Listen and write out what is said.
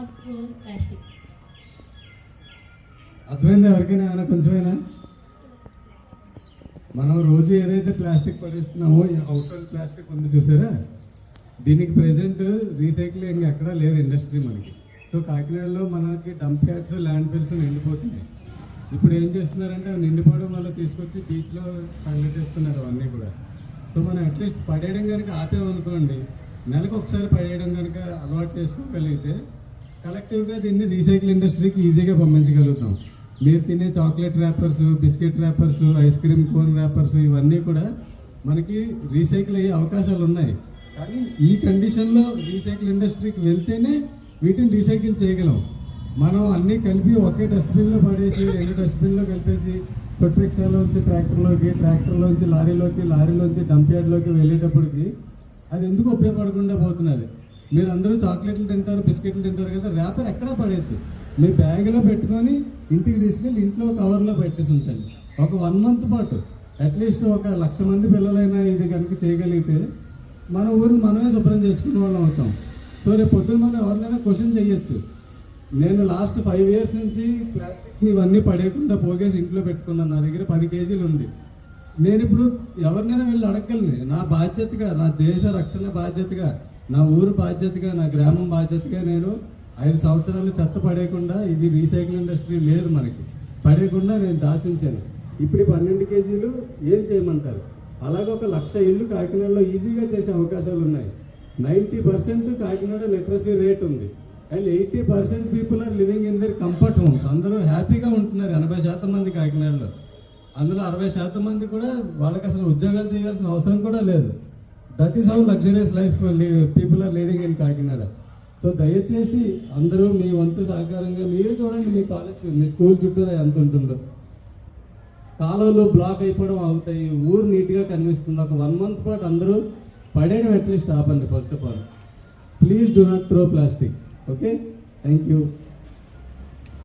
Not throw plastic. అర్థమైంది ఎవరికైనా ఏమైనా కొంచెమైనా? మనం రోజు ఏదైతే ప్లాస్టిక్ పడేస్తున్నామో హౌస్ హోల్డ్ ప్లాస్టిక్ ఉంది చూసారా, దీనికి ప్రెజెంట్ రీసైక్లింగ్ ఎక్కడా లేదు ఇండస్ట్రీ మనకి. సో కాకినాడలో మనకి డంప్ యార్డ్స్ ల్యాండ్ ఫిల్స్ నిండిపోతున్నాయి. ఇప్పుడు ఏం చేస్తున్నారంటే అవి నిండిపోవడం వల్ల తీసుకొచ్చి బీచ్లో తగలెట్టేస్తున్నారు అవన్నీ కూడా. సో మనం అట్లీస్ట్ పడేయడం కనుక ఆపేమనుకోండి, నెలకు ఒకసారి పడేయడం కనుక అలవాటు చేసుకోగలిగితే కలెక్టివ్గా దీన్ని రీసైకిల్ ఇండస్ట్రీకి ఈజీగా పంపించగలుగుతాం. మీరు తినే chocolate rappers, biscuit rappers, ice cream cone rappers ఇవన్నీ కూడా మనకి రీసైకిల్ అయ్యే అవకాశాలు ఉన్నాయి. కానీ ఈ కండిషన్లో రీసైకిల్ ఇండస్ట్రీకి వెళ్తేనే వీటిని రీసైకిల్ చేయగలం. మనం అన్నీ కలిపి ఒకే డస్ట్బిన్లో పడేసి 2 డస్ట్బిన్లో కలిపేసి తొట్టి రిక్షాలోంచి ట్రాక్టర్లోకి, ట్రాక్టర్లోంచి లారీలోకి, లారీలోంచి డంప్ యార్డ్లోకి వెళ్ళేటప్పటికి అది ఎందుకు ఉపయోగపడకుండా పోతున్నది. మీరు అందరూ చాక్లెట్లు తింటారు, బిస్కెట్లు తింటారు కదా, ర్యాపర్ ఎక్కడా పడేద్దు. మీ బ్యాగ్లో పెట్టుకొని ఇంటికి తీసుకెళ్ళి ఇంట్లో కవర్లో పెట్టేసి ఉంచండి. ఒక 1 మంత్ పాటు అట్లీస్ట్ 1,00,000 మంది పిల్లలైనా ఇది కనుక చేయగలిగితే మన ఊరిని మనమే శుభ్రం చేసుకునే వాళ్ళం అవుతాం. సో రేపు పొద్దున మనం ఎవరినైనా క్వశ్చన్ చేయొచ్చు, నేను లాస్ట్ 5 years నుంచి ప్లాస్టిక్ని ఇవన్నీ పడేయకుండా పోగేసి ఇంట్లో పెట్టుకున్నాను, నా దగ్గర 10 కేజీలు ఉంది. నేను ఇప్పుడు ఎవరినైనా వెళ్ళి అడగగలను. నా బాధ్యతగా, నా దేశ రక్షణ బాధ్యతగా, నా ఊరు బాధ్యతగా, నా గ్రామం బాధ్యతగా నేను 5 సంవత్సరాలు చెత్త పడేయకుండా, ఇది రీసైకిల్ ఇండస్ట్రీ లేదు మనకి, పడేయకుండా నేను దాచించాను. ఇప్పుడు 12 కేజీలు ఏం చేయమంటారు? అలాగే 1,00,000 ఇళ్ళు కాకినాడలో ఈజీగా చేసే అవకాశాలు ఉన్నాయి. 90% కాకినాడ లిటరసీ రేట్ ఉంది. And 80% people are living in their comfort homes. అందరూ హ్యాపీగా ఉంటున్నారు 80% మంది కాకినాడలో. అందులో 60% మంది కూడా వాళ్ళకి అసలు ఉద్యోగాలు చేయాల్సిన అవసరం కూడా లేదు. That is how luxurious life people are leading in Kakinada. So దయచేసి అందరూ మీ వంతు సహకారంగా మీరే చూడండి, మీ కాలేజ్, మీ స్కూల్ చుట్టూరా ఎంత ఉంటుందో. కాలువలు బ్లాక్ అయిపోవడం అవుతాయి, ఊరు నీట్గా కనిపిస్తుంది. ఒక 1 మంత్ పాటు అందరూ పడేయడం అట్లీస్ట్ ఆపండి. First of all please do not throw plastic. Okay, thank you.